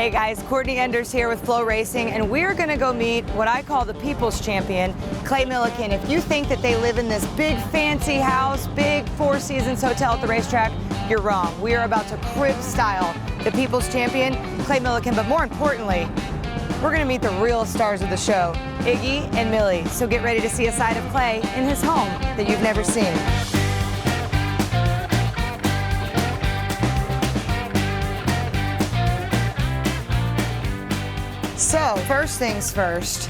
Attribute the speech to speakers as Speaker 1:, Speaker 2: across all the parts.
Speaker 1: Hey guys, Courtney Enders here with FloRacing, and we're gonna go meet what I call the people's champion, Clay Millican. If you think that they live in this big fancy house, big Four Seasons hotel at the racetrack, you're wrong. We are about to crib style the people's champion, Clay Millican, but more importantly, we're gonna meet the real stars of the show, Iggy and Millie. So get ready to see a side of Clay in his home that you've never seen. So, first things first,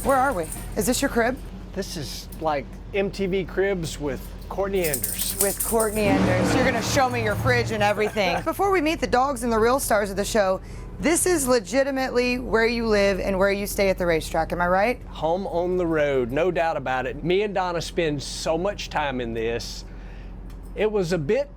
Speaker 1: where are we? Is this your crib?
Speaker 2: This is like MTV Cribs with Courtney Enders.
Speaker 1: With Courtney Enders. You're gonna show me your fridge and everything. Before we meet the dogs and the real stars of the show, this is legitimately where you live and where you stay at the racetrack, am I right?
Speaker 2: Home on the road, no doubt about it. Me and Donna spend so much time in this. It was a bit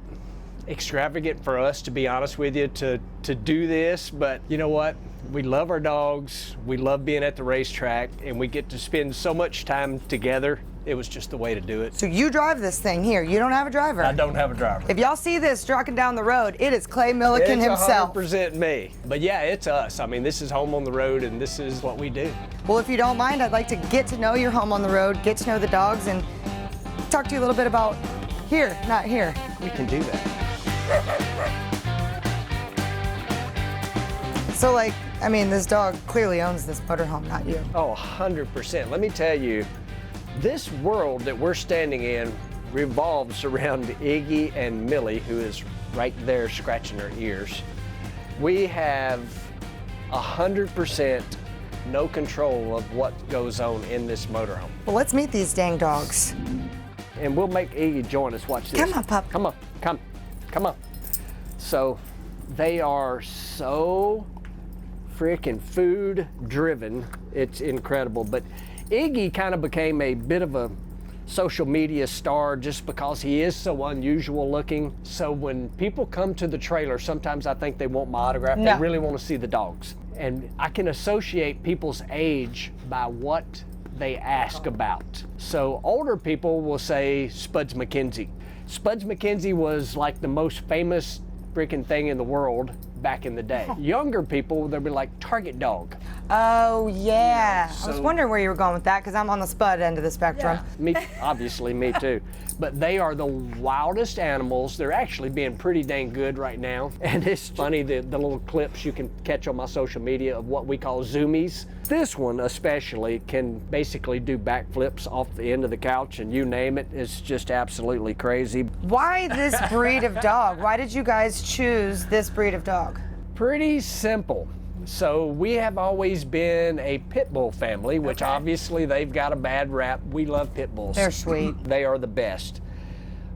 Speaker 2: extravagant for us, to be honest with you, to do this, but you know what? We love our dogs, we love being at the racetrack, and we get to spend so much time together. It was just the way to do it.
Speaker 1: So you drive this thing here, you don't have a driver?
Speaker 2: I don't have a driver.
Speaker 1: If y'all see this trucking down the road, it is Clay Millican himself.
Speaker 2: It's 100% me. But yeah, it's us. I mean, this is home on the road, and this is what we do.
Speaker 1: Well, if you don't mind, I'd like to get to know your home on the road, get to know the dogs, and talk to you a little bit about here, not here.
Speaker 2: We can do that.
Speaker 1: So like, I mean, this dog clearly owns this motorhome, not you.
Speaker 2: Oh, 100%. Let me tell you, this world that we're standing in revolves around Iggy and Millie, who is right there scratching her ears. We have 100% no control of what goes on in this motorhome.
Speaker 1: Well, let's meet these dang dogs.
Speaker 2: And we'll make Iggy join us. Watch this.
Speaker 1: Come on, pup.
Speaker 2: Come on, come on. So they are so freaking food driven. It's incredible. But Iggy kind of became a bit of a social media star just because he is so unusual looking. So when people come to the trailer, sometimes I think they want my autograph.
Speaker 1: No.
Speaker 2: They really want to see the dogs. And I can associate people's age by what they ask about. So older people will say Spuds MacKenzie. Spuds MacKenzie was like the most famous freaking thing in the world back in the day. Younger people, they'll be like Target Dog.
Speaker 1: Oh, yeah.
Speaker 2: So,
Speaker 1: I was wondering where you were going with that because I'm on the Spud end of the spectrum.
Speaker 2: Yeah. Me, obviously, me too. But they are the wildest animals. They're actually being pretty dang good right now. And it's funny, the little clips you can catch on my social media of what we call zoomies. This one especially can basically do backflips off the end of the couch and you name it. It's just absolutely crazy.
Speaker 1: Why this breed of dog? Why did you guys choose this breed of dog?
Speaker 2: Pretty simple. So we have always been a pit bull family, which obviously they've got a bad rap. We love pit bulls.
Speaker 1: They're sweet.
Speaker 2: They are the best.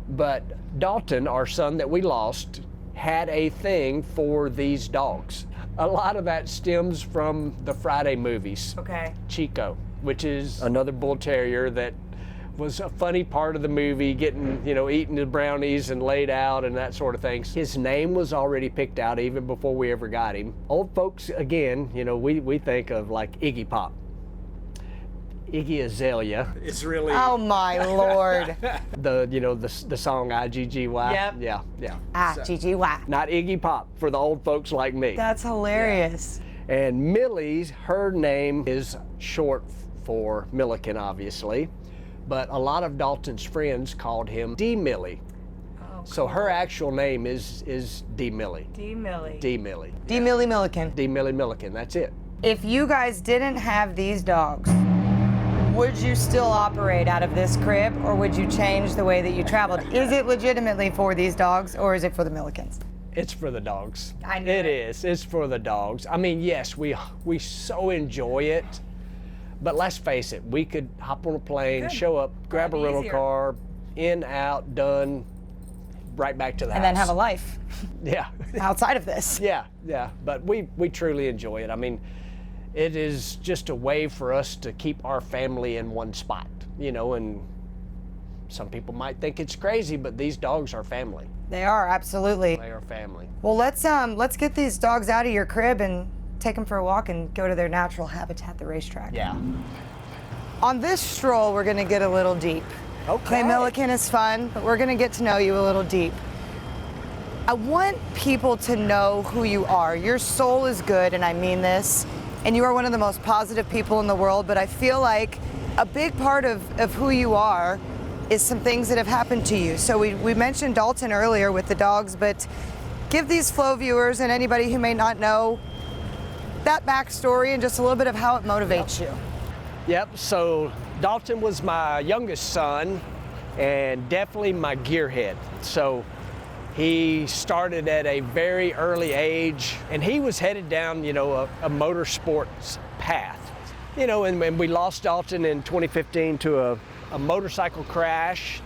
Speaker 2: But Dalton, our son that we lost, had a thing for these dogs. A lot of that stems from the Friday movies.
Speaker 1: Okay.
Speaker 2: Chico, which is another bull terrier that was a funny part of the movie, getting, you know, eating the brownies and laid out and that sort of thing. His name was already picked out even before we ever got him. Old folks, again, you know, we think of like Iggy Pop. Iggy Azalea. It's really...
Speaker 1: Oh my Lord.
Speaker 2: the song IGGY.
Speaker 1: Yep.
Speaker 2: Yeah.
Speaker 1: GGY.
Speaker 2: Not Iggy Pop for the old folks like me.
Speaker 1: That's hilarious.
Speaker 2: Yeah. And Millie's, her name is short for Millican, obviously. But a lot of Dalton's friends called him D. Millie.
Speaker 1: Oh, cool.
Speaker 2: So her actual name is D. Millie.
Speaker 1: D. Millie.
Speaker 2: D. Millie.
Speaker 1: D. Millie Millican.
Speaker 2: D. Millie Millican, that's it.
Speaker 1: If you guys didn't have these dogs, would you still operate out of this crib or would you change the way that you traveled? Is it legitimately for these dogs or is it for the Millicans?
Speaker 2: It's for the dogs.
Speaker 1: I know
Speaker 2: it is. It's for the dogs. I mean, yes, we so enjoy it. But let's face it, we could hop on a plane, show up, grab a rental car, in, out, done, right back to the house.
Speaker 1: And then have a life.
Speaker 2: Yeah.
Speaker 1: Outside of this.
Speaker 2: Yeah. But we truly enjoy it. I mean, it is just a way for us to keep our family in one spot, you know, and some people might think it's crazy, but these dogs are family.
Speaker 1: They are, absolutely.
Speaker 2: They are family.
Speaker 1: Well, let's get these dogs out of your crib and take them for a walk and go to their natural habitat, the racetrack.
Speaker 2: Yeah.
Speaker 1: On this stroll, we're gonna get a little deep.
Speaker 2: Okay.
Speaker 1: Clay Millican is fun, but we're gonna get to know you a little deep. I want people to know who you are. Your soul is good, and I mean this, and you are one of the most positive people in the world, but I feel like a big part of who you are is some things that have happened to you. So we mentioned Dalton earlier with the dogs, but give these Flo viewers and anybody who may not know that backstory and just a little bit of how it motivates you.
Speaker 2: Yep, so Dalton was my youngest son and definitely my gearhead. So he started at a very early age, and he was headed down, you know, a motorsports path. You know, and we lost Dalton in 2015 to a motorcycle crash.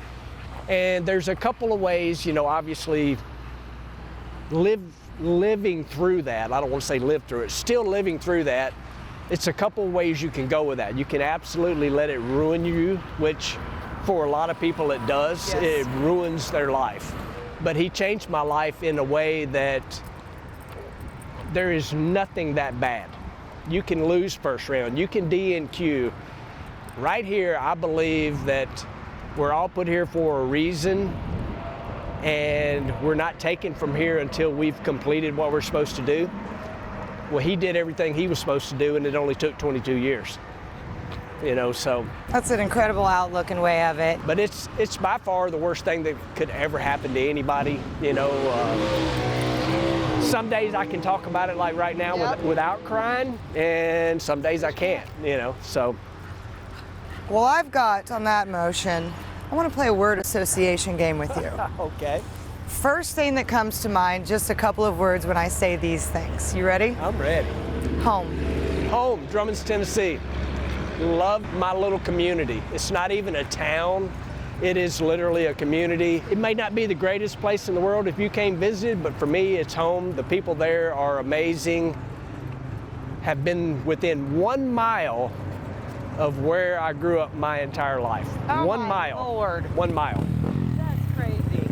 Speaker 2: And there's a couple of ways, you know, obviously living through that. I don't want to say live through it, still living through that. It's a couple of ways you can go with that. You can absolutely let it ruin you, which for a lot of people it does.
Speaker 1: Yes.
Speaker 2: It ruins their life. But he changed my life in a way that there is nothing that bad. You can lose first round, you can DNQ. Right here, I believe that we're all put here for a reason, and we're not taken from here until we've completed what we're supposed to do. Well, he did everything he was supposed to do, and it only took 22 years. You know, so.
Speaker 1: That's an incredible outlook and way of it.
Speaker 2: But it's by far the worst thing that could ever happen to anybody, you know. Some days I can talk about it like right now.
Speaker 1: Yep.
Speaker 2: Without crying, and some days I can't, you know, so.
Speaker 1: Well, I've got on that motion, I want to play a word association game with you.
Speaker 2: Okay.
Speaker 1: First thing that comes to mind, just a couple of words when I say these things. You ready?
Speaker 2: I'm ready.
Speaker 1: Home.
Speaker 2: Home, Drummond's, Tennessee. Love my little community. It's not even a town. It is literally a community. It may not be the greatest place in the world if you came visited, but for me, it's home. The people there are amazing. Have been within 1 mile of where I grew up my entire life.
Speaker 1: Oh
Speaker 2: 1
Speaker 1: my
Speaker 2: mile.
Speaker 1: Lord.
Speaker 2: 1 mile.
Speaker 1: That's crazy.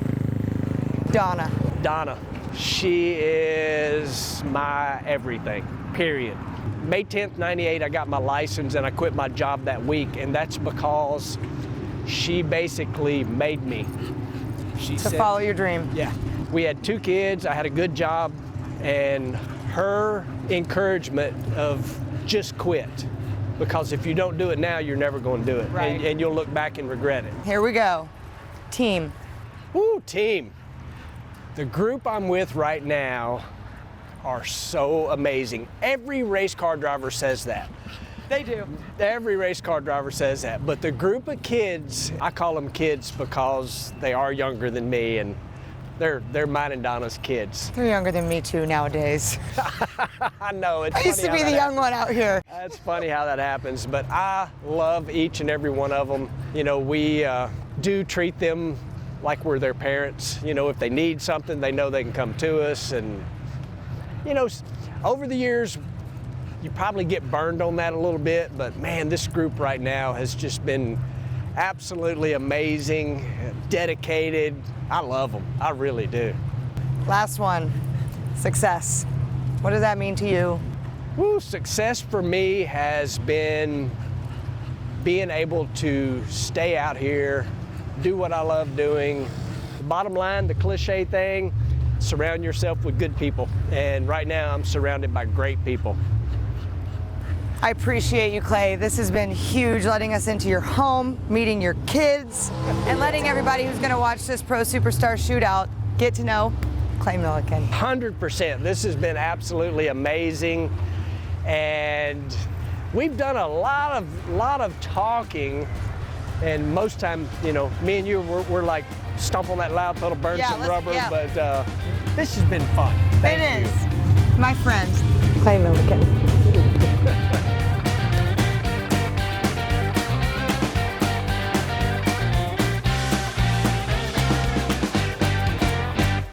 Speaker 1: Donna.
Speaker 2: Donna. She is my everything, period. May 10th, 98, I got my license and I quit my job that week, and that's because she basically made me. She
Speaker 1: To
Speaker 2: said,
Speaker 1: follow your dream.
Speaker 2: yeah. We had 2 kids, I had a good job, and her encouragement of just quit. Because if you don't do it now, you're never going to do it.
Speaker 1: Right.
Speaker 2: And you'll look back and regret it.
Speaker 1: Here we go. Team.
Speaker 2: Woo, team. The group I'm with right now are so amazing. Every race car driver says that.
Speaker 1: They do.
Speaker 2: Every race car driver says that. But the group of kids, I call them kids because they are younger than me, and they're mine and Donna's kids.
Speaker 1: They're younger than me too nowadays.
Speaker 2: I know, it's
Speaker 1: I used to
Speaker 2: funny
Speaker 1: be
Speaker 2: how
Speaker 1: the
Speaker 2: that
Speaker 1: young one out here.
Speaker 2: That's funny how that happens, but I love each and every one of them. You know, we do treat them like we're their parents. You know, if they need something, they know they can come to us. And, you know, over the years, you probably get burned on that a little bit, but man, this group right now has just been absolutely amazing, dedicated. I love them, I really do.
Speaker 1: Last one, success. What does that mean to you?
Speaker 2: Woo, success for me has been being able to stay out here, do what I love doing. The bottom line, the cliche thing, surround yourself with good people. And right now I'm surrounded by great people.
Speaker 1: I appreciate you, Clay. This has been huge, letting us into your home, meeting your kids, and letting everybody who's going to watch this Pro Superstar Shootout get to know Clay Millican.
Speaker 2: 100%. This has been absolutely amazing. And we've done a lot of talking, and most time, you know, me and you, we're like, stomp on that loud pedal, burn some rubber, but this has been fun. Thank you.
Speaker 1: My friend, Clay Millican.